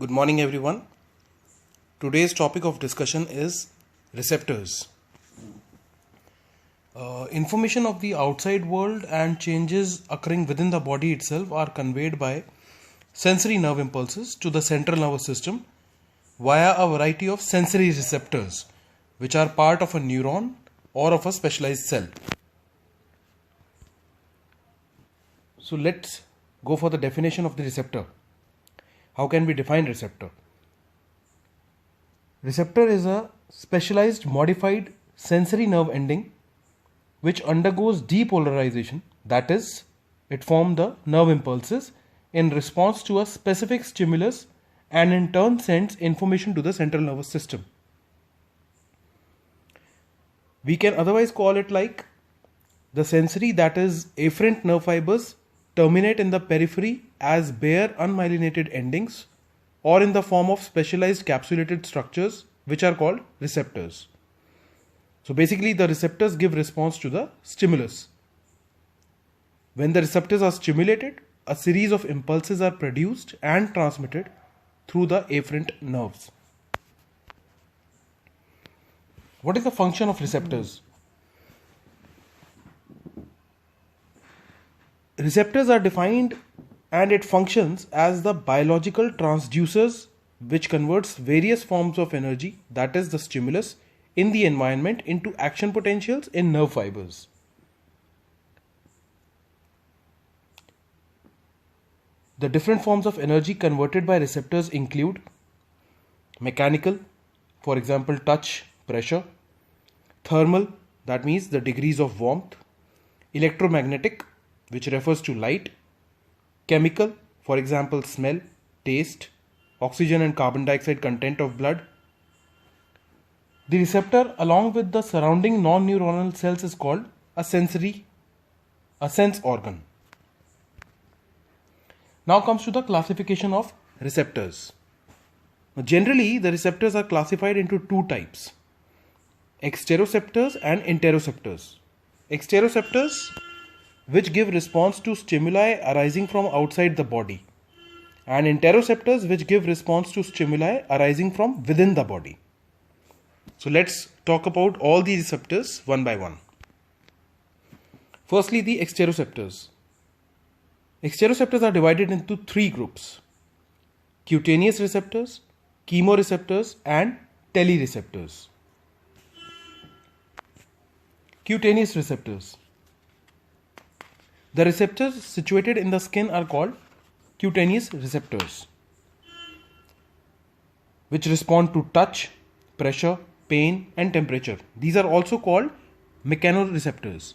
Good morning, everyone. Today's topic of discussion is receptors. Information of the outside world and changes occurring within the body itself are conveyed by sensory nerve impulses to the central nervous system via a variety of sensory receptors, which are part of a neuron or of a specialized cell. So let's go for the definition of the receptor. How can we define receptor? Receptor is a specialized modified sensory nerve ending which undergoes depolarization, that is, it forms the nerve impulses in response to a specific stimulus and in turn sends information to the central nervous system. We can otherwise call it like the sensory, that is, afferent nerve fibers terminate in the periphery as bare unmyelinated endings or in the form of specialized capsulated structures which are called receptors. So basically the receptors give response to the stimulus. When the receptors are stimulated, a series of impulses are produced and transmitted through the afferent nerves. What is the function of receptors? Receptors are defined and it functions as the biological transducers which converts various forms of energy, that is the stimulus, in the environment into action potentials in nerve fibers. The different forms of energy converted by receptors include mechanical, for example touch, pressure; thermal, that means the degrees of warmth; electromagnetic, which refers to light; chemical, for example smell, taste, oxygen and carbon dioxide content of blood. The receptor along with the surrounding non-neuronal cells is called a sense organ. Now comes to the classification of receptors. Generally, the receptors are classified into two types: exteroceptors and interoceptors. Exteroceptors, which give response to stimuli arising from outside the body, and interoceptors, which give response to stimuli arising from within the body. So let's talk about all these receptors one by one. Firstly, the exteroceptors. Exteroceptors are divided into three groups: cutaneous receptors, chemoreceptors, and telereceptors. Cutaneous receptors. The receptors situated in the skin are called cutaneous receptors, which respond to touch, pressure, pain, and temperature. These are also called mechanoreceptors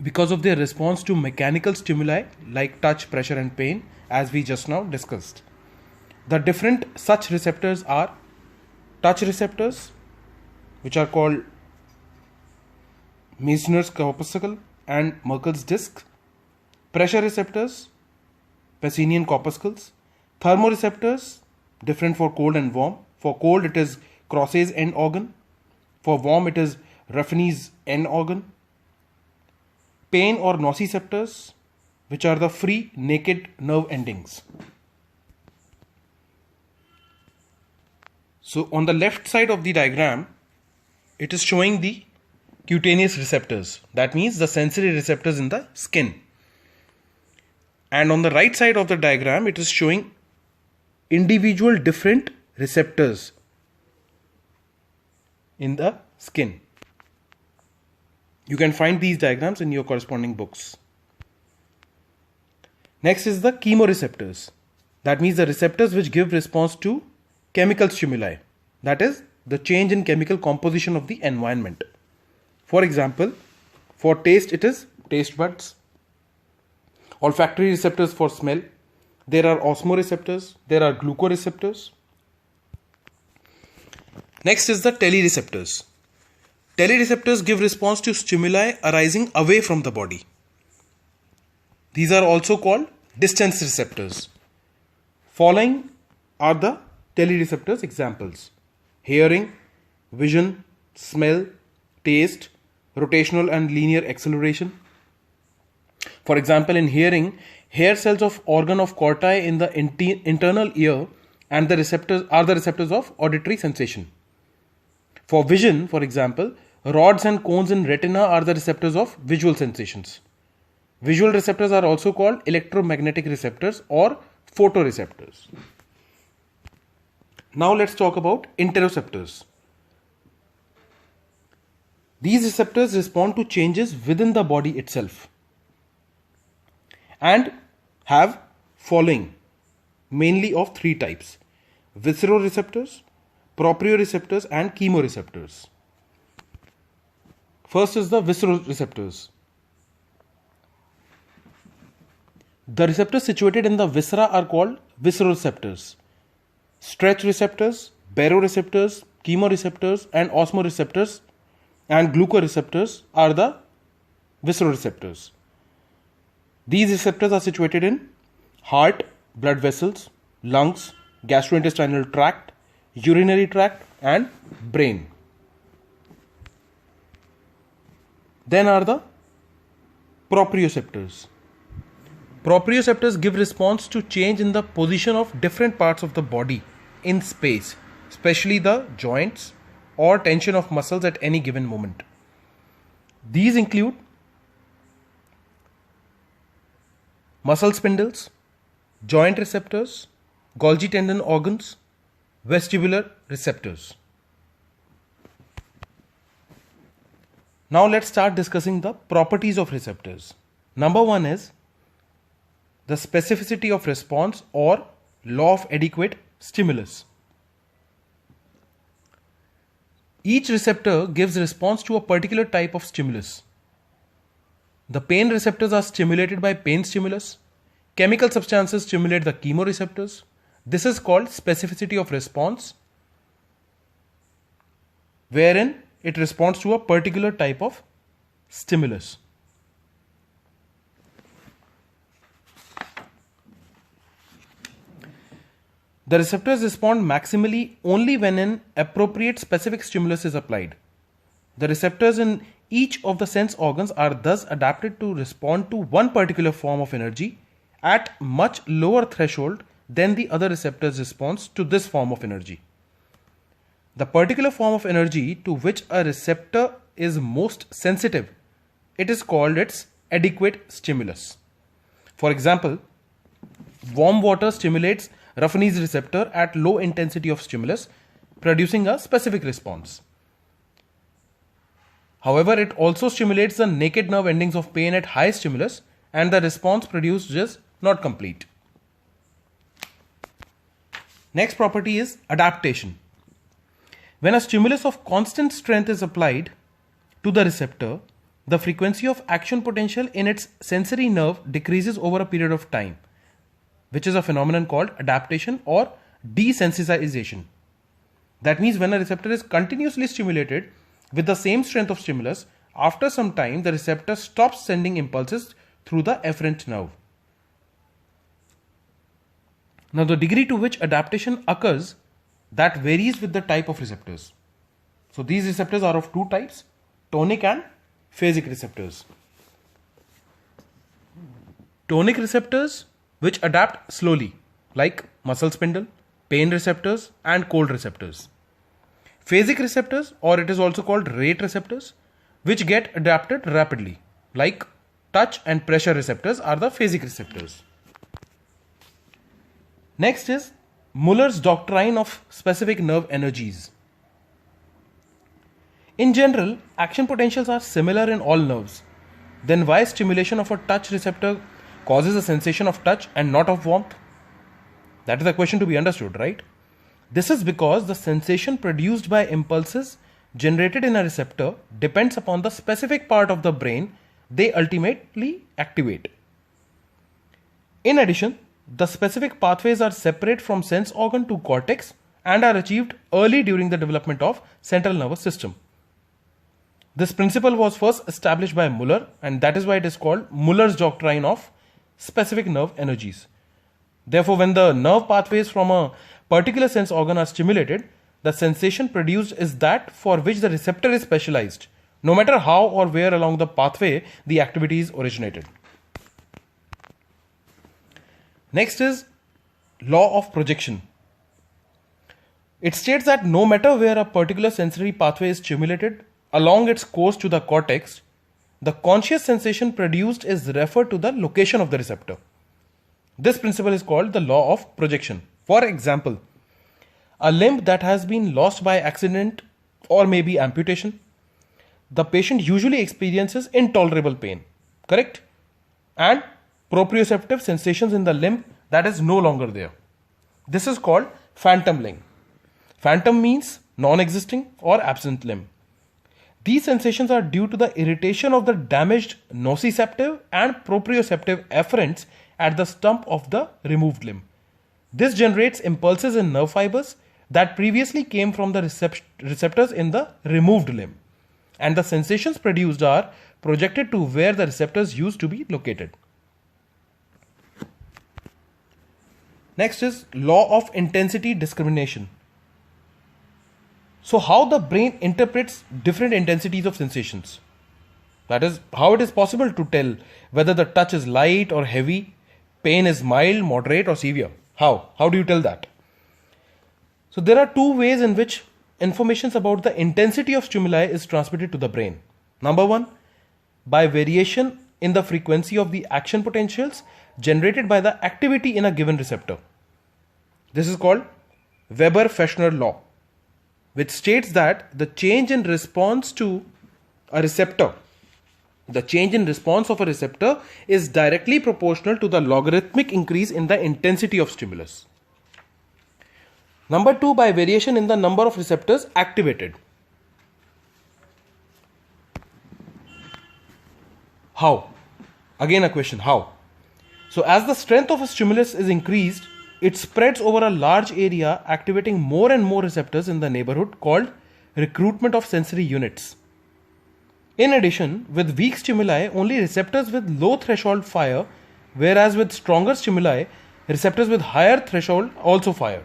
because of their response to mechanical stimuli like touch, pressure, and pain, as we just now discussed. The different such receptors are touch receptors, which are called Meissner's corpuscle and Merkel's disc; pressure receptors, Pacinian corpuscles; thermoreceptors, different for cold and warm. For cold it is Croce's end organ, for warm it is Ruffini's end organ; pain or nociceptors, which are the free naked nerve endings. So on the left side of the diagram, it is showing the cutaneous receptors, that means the sensory receptors in the skin. And on the right side of the diagram, it is showing individual different receptors in the skin. You can find these diagrams in your corresponding books. Next is the chemoreceptors. That means the receptors which give response to chemical stimuli, that is the change in chemical composition of the environment. For example, for taste it is taste buds; olfactory receptors for smell; there are osmoreceptors; there are glucoreceptors. Next is the telereceptors. Telereceptors give response to stimuli arising away from the body. These are also called distance receptors. Following are the telereceptors examples: hearing, vision, smell, taste, rotational and linear acceleration. For example, in hearing, Hair cells of organ of corti in the internal ear and the receptors are the receptors of auditory sensation. For vision, for example, rods and cones in retina are the receptors of visual sensations. Visual receptors are also called electromagnetic receptors or photoreceptors. Now let's talk about interoceptors. These receptors respond to changes within the body itself and have following, mainly of three types: visceroreceptors, proprioceptors and chemoreceptors. First is the visceroreceptors. The receptors situated in the viscera are called visceroreceptors. Stretch receptors, baroreceptors, chemoreceptors and osmoreceptors and glucoreceptors are the visceroreceptors. These receptors are situated in heart, blood vessels, lungs, gastrointestinal tract, urinary tract and brain. Then are the proprioceptors. Proprioceptors give response to change in the position of different parts of the body in space, especially the joints or tension of muscles at any given moment. These include muscle spindles, joint receptors, Golgi tendon organs, vestibular receptors. Now let's start discussing the properties of receptors. Number one is the specificity of response or law of adequate stimulus. Each receptor gives response to a particular type of stimulus. The pain receptors are stimulated by pain stimulus. Chemical substances stimulate the chemoreceptors. This is called specificity of response, wherein it responds to a particular type of stimulus. The receptors respond maximally only when an appropriate specific stimulus is applied. The receptors in each of the sense organs are thus adapted to respond to one particular form of energy at much lower threshold than the other receptors' response to this form of energy. The particular form of energy to which a receptor is most sensitive, it is called its adequate stimulus. For example, warm water stimulates Ruffini's receptor at low intensity of stimulus, producing a specific response. However, it also stimulates the naked nerve endings of pain at high stimulus, and the response produced is not complete. Next property is adaptation. When a stimulus of constant strength is applied to the receptor, the frequency of action potential in its sensory nerve decreases over a period of time, which is a phenomenon called adaptation or desensitization. That means when a receptor is continuously stimulated with the same strength of stimulus, after some time the receptor stops sending impulses through the efferent nerve. Now the degree to which adaptation occurs, that varies with the type of receptors. So these receptors are of two types, tonic and phasic receptors. Tonic receptors which adapt slowly, like muscle spindle, pain receptors and cold receptors. Phasic receptors, or it is also called rate receptors, which get adapted rapidly, like touch and pressure receptors are the phasic receptors. Next is Muller's doctrine of specific nerve energies. In general, action potentials are similar in all nerves. Then why stimulation of a touch receptor causes a sensation of touch and not of warmth? That is a question to be understood, right? This is because the sensation produced by impulses generated in a receptor depends upon the specific part of the brain they ultimately activate. In addition, the specific pathways are separate from sense organ to cortex and are achieved early during the development of central nervous system. This principle was first established by Muller, and that is why it is called Muller's doctrine of specific nerve energies. Therefore, when the nerve pathways from a particular sense organ are stimulated, the sensation produced is that for which the receptor is specialized, no matter how or where along the pathway the activity is originated. Next is law of projection. It states that no matter where a particular sensory pathway is stimulated along its course to the cortex, the conscious sensation produced is referred to the location of the receptor. This principle is called the law of projection. For example, a limb that has been lost by accident or maybe amputation, the patient usually experiences intolerable pain, correct? And proprioceptive sensations in the limb that is no longer there. This is called phantom limb. Phantom means non-existing or absent limb. These sensations are due to the irritation of the damaged nociceptive and proprioceptive efferents at the stump of the removed limb. This generates impulses in nerve fibers that previously came from the receptors in the removed limb, and the sensations produced are projected to where the receptors used to be located. Next is law of intensity discrimination. So how the brain interprets different intensities of sensations. That is how it is possible to tell whether the touch is light or heavy, pain is mild, moderate or severe. How? How do you tell that? So there are two ways in which information about the intensity of stimuli is transmitted to the brain. Number one, by variation in the frequency of the action potentials generated by the activity in a given receptor. This is called Weber-Fechner law, which states that the change in response to a receptor, the change in response of a receptor is directly proportional to the logarithmic increase in the intensity of stimulus. Number two, by variation in the number of receptors activated. How? Again a question, how? So as the strength of a stimulus is increased, it spreads over a large area, activating more and more receptors in the neighborhood, called recruitment of sensory units. In addition, with weak stimuli, only receptors with low threshold fire, whereas with stronger stimuli, receptors with higher threshold also fire.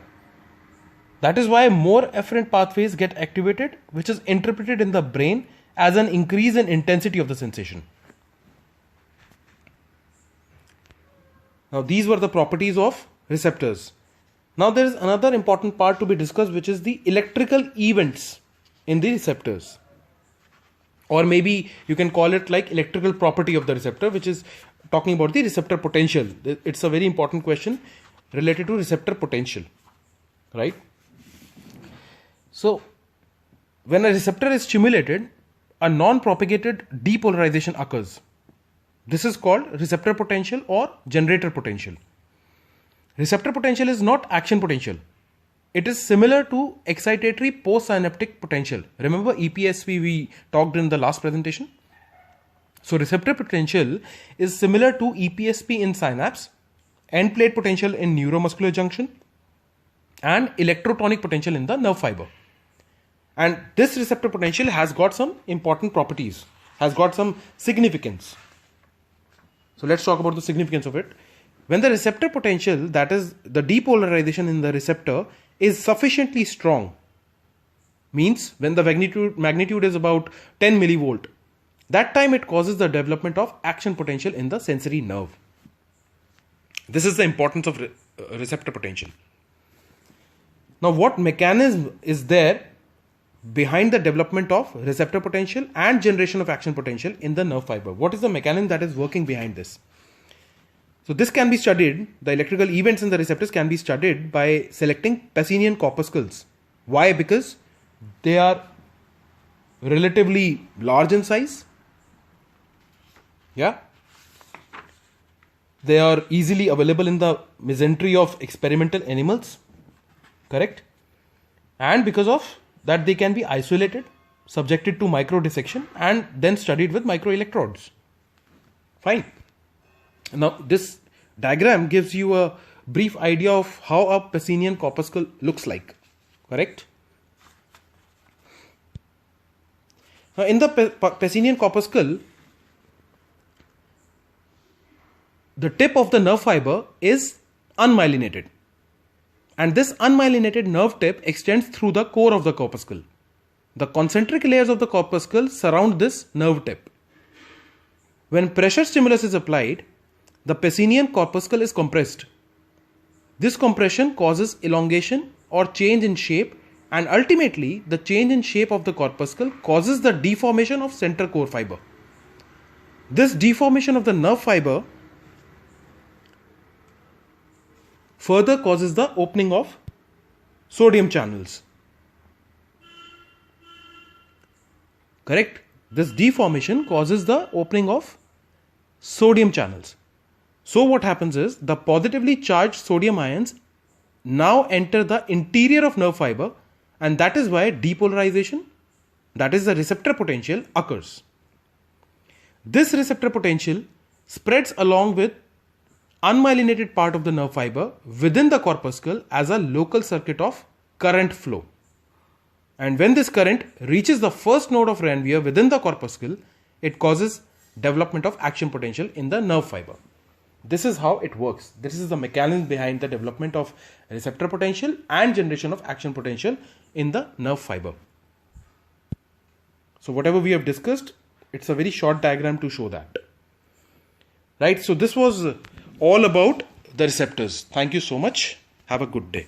That is why more efferent pathways get activated, which is interpreted in the brain as an increase in intensity of the sensation. Now these were the properties of receptors. Now there is another important part to be discussed, which is the electrical events in the receptors. Or maybe you can call it like electrical property of the receptor, which is talking about the receptor potential. It's a very important question related to receptor potential, right? So when a receptor is stimulated, a non-propagated depolarization occurs. This is called receptor potential or generator potential. Receptor potential is not action potential. It is similar to excitatory postsynaptic potential. Remember EPSP we talked in the last presentation? So receptor potential is similar to EPSP in synapse, end plate potential in neuromuscular junction, and electrotonic potential in the nerve fiber. And this receptor potential has got some important properties, has got some significance. So let's talk about the significance of it. When the receptor potential, that is the depolarization in the receptor, is sufficiently strong, means when the magnitude is about 10 millivolt, that time it causes the development of action potential in the sensory nerve. This is the importance of receptor potential. Now what mechanism is there behind the development of receptor potential and generation of action potential in the nerve fiber? What is the mechanism that is working behind this? So this can be studied, the electrical events in the receptors can be studied by selecting Pacinian corpuscles. Why? Because they are relatively large in size. Yeah. They are easily available in the mesentery of experimental animals. Correct? And because of that they can be isolated, subjected to micro dissection and then studied with microelectrodes. Fine. Now this diagram gives you a brief idea of how a Pacinian corpuscle looks like. Correct? Now in the Pacinian corpuscle, the tip of the nerve fiber is unmyelinated. And this unmyelinated nerve tip extends through the core of the corpuscle. The concentric layers of the corpuscle surround this nerve tip. When pressure stimulus is applied, the Pacinian corpuscle is compressed This compression causes elongation or change in shape, and ultimately the change in shape of the corpuscle causes the deformation of central core fiber. This deformation of the nerve fiber further causes the opening of sodium channels. Correct? This deformation causes the opening of sodium channels. So what happens is the positively charged sodium ions now enter the interior of nerve fiber, and that is why depolarization, that is the receptor potential, occurs. This receptor potential spreads along with unmyelinated part of the nerve fiber within the corpuscle as a local circuit of current flow. And when this current reaches the first node of Ranvier within the corpuscle, it causes development of action potential in the nerve fiber. This is how it works. This is the mechanism behind the development of receptor potential and generation of action potential in the nerve fiber. So whatever we have discussed, it's a very short diagram to show that. Right, so this was all about the receptors. Thank you so much. Have a good day.